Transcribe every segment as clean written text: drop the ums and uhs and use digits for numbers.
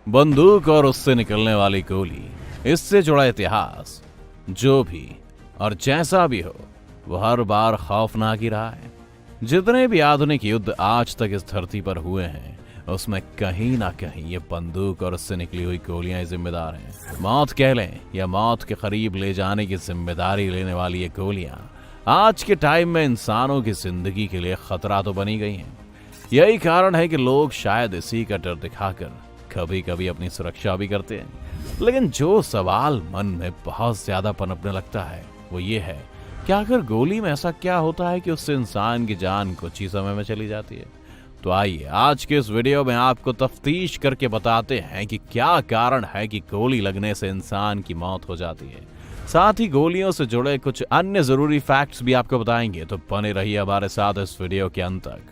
बंदूक और उससे निकलने वाली गोली, इससे जुड़ा इतिहास जो भी और जैसा भी हो वो हर बार खौफनाक ही रहा है। जितने भी आधुनिक युद्ध आज तक इस धरती पर हुए हैं उसमें कहीं ना कहीं ये बंदूक और उससे निकली हुई गोलियां ही जिम्मेदार हैं। मौत कह लें या मौत के करीब ले जाने की जिम्मेदारी लेने वाली ये गोलियां आज के टाइम में इंसानों की जिंदगी के लिए खतरा तो बनी गई हैं। यही कारण है कि लोग शायद इसी का डर दिखाकर कभी कभी अपनी सुरक्षा भी करते हैं। लेकिन जो सवाल मन में बहुत ज्यादा पनपने लगता है वो ये है कि आखिर गोली में ऐसा क्या होता है कि उससे इंसान की जान कुछ ही समय में चली जाती है। तो आइए आज के इस वीडियो में आपको तफ्तीश करके बताते हैं कि क्या कारण है कि गोली लगने से इंसान की मौत हो जाती है। साथ ही गोलियों से जुड़े कुछ अन्य जरूरी फैक्ट्स भी आपको बताएंगे, तो बने रहिए हमारे साथ इस वीडियो के अंत तक।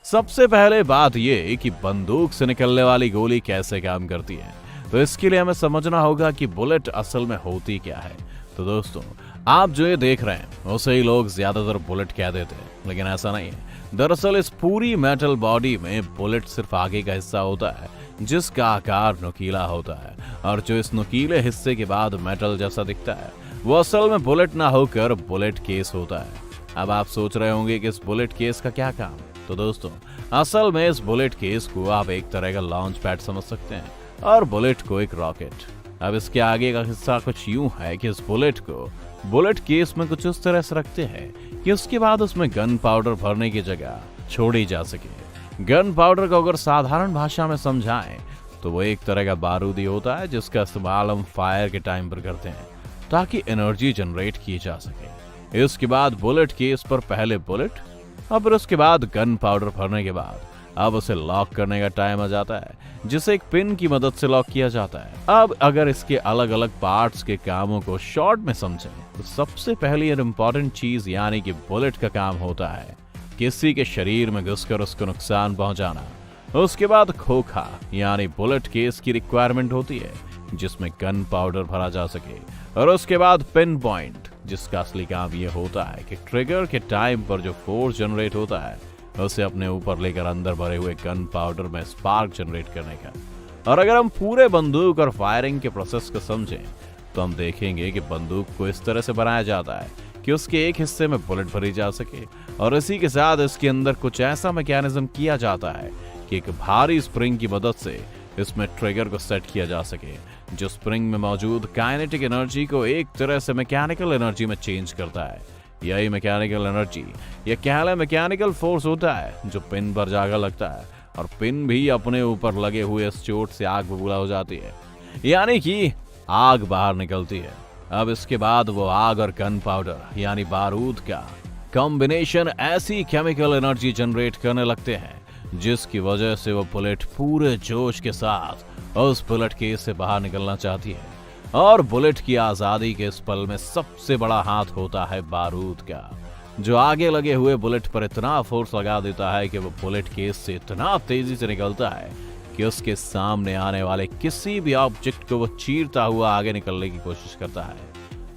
सबसे पहले बात यह कि बंदूक से निकलने वाली गोली कैसे काम करती है, तो इसके लिए हमें समझना होगा कि बुलेट असल में होती क्या है। तो दोस्तों, आप जो ये देख रहे हैं उसे ही लोग ज्यादातर बुलेट कह देते हैं, लेकिन ऐसा नहीं है। दरअसल इस पूरी मेटल बॉडी में बुलेट सिर्फ आगे का हिस्सा होता है जिसका आकार नुकीला होता है, और जो इस नुकीले हिस्से के बाद मेटल जैसा दिखता है वो असल में बुलेट ना होकर बुलेट केस होता है। अब आप सोच रहे होंगे कि इस बुलेट केस का क्या काम। तो दोस्तों, असल में इस बुलेट केस को आप एक तरह का लॉन्च पैड समझ सकते हैं और बुलेट को एक रॉकेट। अब इसके आगे का हिस्सा कुछ यूं है कि इस बुलेट को बुलेट केस में कुछ उस तरह से रखते हैं कि उसके बाद उसमें गन पाउडर भरने की जगह छोड़ी जा सके। गन पाउडर को अगर साधारण भाषा में समझाएं तो वो एक तरह का बारूद ही होता है जिसका इस्तेमाल हम फायर के टाइम पर करते हैं ताकि एनर्जी जनरेट की जा सके। इसके बाद बुलेट केस पर पहले बुलेट और फिर उसके बाद गन पाउडर भरने के बाद अब उसे लॉक करने का टाइम आ जाता है जिसे एक पिन की मदद से लॉक किया जाता है। अब अगर इसके अलग अलग पार्ट्स के कामों को शॉर्ट में समझें तो सबसे पहली और इम्पोर्टेंट चीज यानी कि बुलेट का काम होता है किसी के शरीर में घुसकर उसको नुकसान पहुंचाना। उसके बाद खोखा यानी बुलेट केस की रिक्वायरमेंट होती है जिसमें गन पाउडर भरा जा सके, और उसके बाद पिन पॉइंट जिसका असली काम यह होता है कि ट्रिगर के टाइम पर जो फोर्स जनरेट होता है उसे अपने ऊपर लेकर अंदर भरे हुए गन पाउडर में स्पार्क जनरेट करने का। और अगर हम पूरे बंदूक और फायरिंग के प्रोसेस को समझें तो हम देखेंगे कि बंदूक को इस तरह से बनाया जाता है कि उसके एक हिस्से में बुलेट भरी जा सके, और इसी के साथ इसके अंदर कुछ ऐसा मैकेनिज्म किया जाता है कि एक भारी स्प्रिंग की मदद से इसमें ट्रिगर को सेट किया जा सके, जो स्प्रिंग में मौजूद काइनेटिक एनर्जी को एक तरह से मैकेनिकल एनर्जी में चेंज करता है। यही मैकेनिकल एनर्जी या कह लें मैकेनिकल फोर्स होता है जो पिन पर जाकर लगता है, और पिन भी अपने ऊपर लगे हुए इस चोट से आग बबूला हो जाती है, यानी कि आग बाहर निकलती है। अब इसके बाद वो आग और गन पाउडर यानी बारूद का कॉम्बिनेशन ऐसी केमिकल एनर्जी जनरेट करने लगते हैं जिसकी वजह से वो बुलेट पूरे जोश के साथ उस बुलेट केस से बाहर निकलना चाहती है। और बुलेट की आजादी के इस पल में सबसे बड़ा हाथ होता है बारूद का, जो आगे लगे हुए बुलेट पर इतना फोर्स लगा देता है कि वो बुलेट केस से इतना तेजी से निकलता है कि उसके सामने आने वाले किसी भी ऑब्जेक्ट को वो चीरता हुआ आगे निकलने की कोशिश करता है।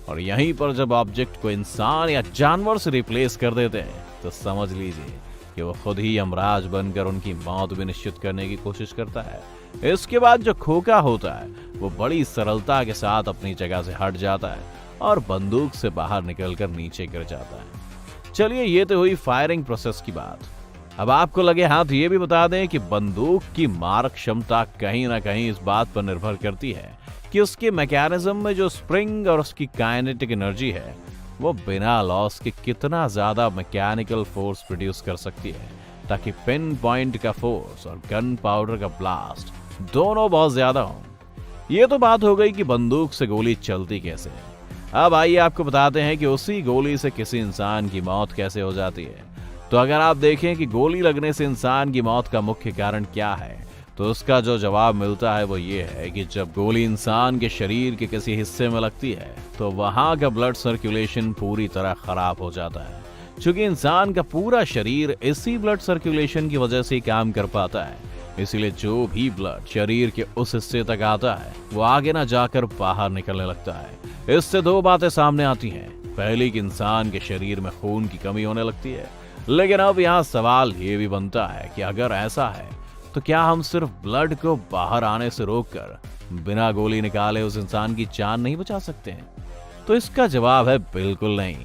और यहीं पर जब ऑब्जेक्ट को इंसान या जानवर से रिप्लेस कर देते हैं तो समझ लीजिए कि वो खुद ही यमराज बनकर उनकी मौत भी निश्चित करने की कोशिश करता है। इसके बाद जो खोखा होता है वो बड़ी सरलता के साथ अपनी जगह से हट जाता है और बंदूक से बाहर निकलकर नीचे गिर जाता है। चलिए, ये तो हुई फायरिंग प्रोसेस की बात। अब आपको लगे हाथ ये भी बता दें कि बंदूक की मारक क्षमता कहीं ना कहीं इस बात पर निर्भर करती है कि उसके मैकेनिज्म में जो स्प्रिंग और उसकी काइनेटिक एनर्जी है वो बिना लॉस के कितना ज्यादा मैकेनिकल फोर्स प्रोड्यूस कर सकती है, ताकि पिन पॉइंट का फोर्स और गन पाउडर का ब्लास्ट दोनों बहुत ज्यादा हों। ये तो बात हो गई कि बंदूक से गोली चलती कैसे है। अब आइए आपको बताते हैं कि उसी गोली से किसी इंसान की मौत कैसे हो जाती है। तो अगर आप देखें कि गोली लगने से इंसान की मौत का मुख्य कारण क्या है, तो उसका जो जवाब मिलता है वो ये है कि जब गोली इंसान के शरीर के किसी हिस्से में लगती है तो वहां का ब्लड सर्कुलेशन पूरी तरह खराब हो जाता है। क्योंकि इंसान का पूरा शरीर इसी ब्लड सर्कुलेशन की वजह से ही काम कर पाता है, इसीलिए जो भी ब्लड शरीर के उस हिस्से तक आता है वो आगे ना जाकर बाहर निकलने लगता है। इससे दो बातें सामने आती हैं। पहली कि इंसान के शरीर में खून की कमी होने लगती है, लेकिन अब यहाँ सवाल ये भी बनता है कि अगर ऐसा है तो क्या हम सिर्फ ब्लड को बाहर आने से रोककर बिना गोली निकाले उस इंसान की जान नहीं बचा सकते हैं? तो इसका जवाब है बिल्कुल नहीं,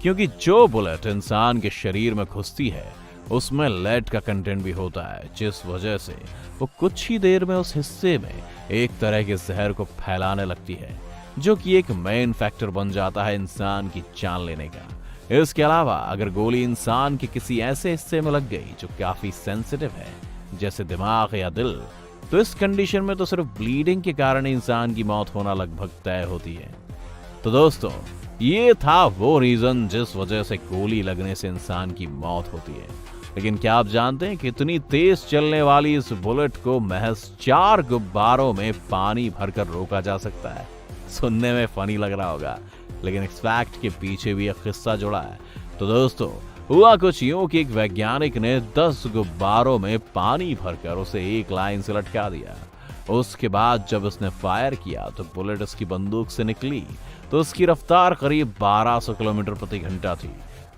क्योंकि जो बुलेट इंसान के शरीर में घुसती है उसमें लेड का कंटेंट भी होता है, जिस वजह से वो कुछ ही देर में उस हिस्से में एक तरह के जहर को फैलाने लगती है, जो कि एक मेन फैक्टर बन जाता है इंसान की जान लेने का। इसके अलावा अगर गोली इंसान के किसी ऐसे हिस्से में लग गई जो काफी सेंसिटिव है, जैसे दिमाग या दिल, तो इस कंडीशन में तो सिर्फ ब्लीडिंग के कारण इंसान की मौत होना लगभग तय होती है। तो दोस्तों, ये था वो रीजन जिस वजह से गोली लगने से इंसान की मौत होती है। लेकिन क्या आप जानते हैं कि इतनी तेज चलने वाली इस बुलेट को महज 4 गुब्बारों में पानी भरकर रोका जा सकता है? सुनने में फनी लग रहा होगा, लेकिन इस फैक्ट के पीछे भी एक किस्सा जुड़ा है। तो दोस्तों, हुआ कुछ यूं कि एक वैज्ञानिक ने 10 गुब्बारों में पानी भरकर उसे एक लाइन से लटका दिया। उसके बाद जब उसने फायर किया तो बुलेट उसकी बंदूक से निकली तो उसकी रफ्तार करीब 1200 किलोमीटर प्रति घंटा थी।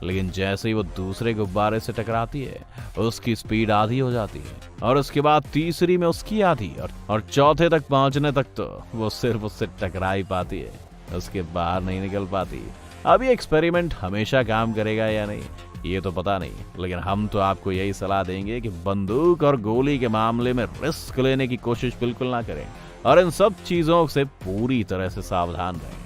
लेकिन जैसे ही वो दूसरे गुब्बारे से टकराती है उसकी स्पीड आधी हो जाती है, और उसके बाद तीसरी में उसकी आधी, और चौथे तक पहुंचने तक तो वो सिर्फ उससे टकरा ही पाती है, उसके बाहर नहीं निकल पाती। अब ये एक्सपेरिमेंट हमेशा काम करेगा या नहीं ये तो पता नहीं, लेकिन हम तो आपको यही सलाह देंगे कि बंदूक और गोली के मामले में रिस्क लेने की कोशिश बिल्कुल ना करें और इन सब चीजों से पूरी तरह से सावधान रहें।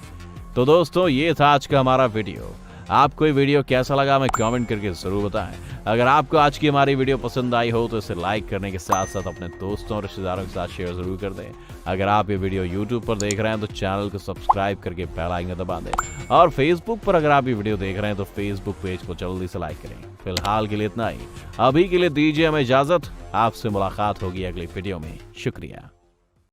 तो दोस्तों, ये था आज का हमारा वीडियो। आपको ये वीडियो कैसा लगा हमें कमेंट करके जरूर बताएं। अगर आपको आज की हमारी वीडियो पसंद आई हो तो इसे लाइक करने के साथ साथ अपने दोस्तों और रिश्तेदारों के साथ शेयर जरूर कर दें। अगर आप ये वीडियो YouTube पर देख रहे हैं तो चैनल को सब्सक्राइब करके बेल आइकन दबा दें, और Facebook पर अगर आप ये वीडियो देख रहे हैं तो Facebook पेज को जल्दी से लाइक करें। फिलहाल के लिए इतना ही, अभी के लिए दीजिए हमें इजाजत। आपसे मुलाकात होगी अगली वीडियो में। शुक्रिया।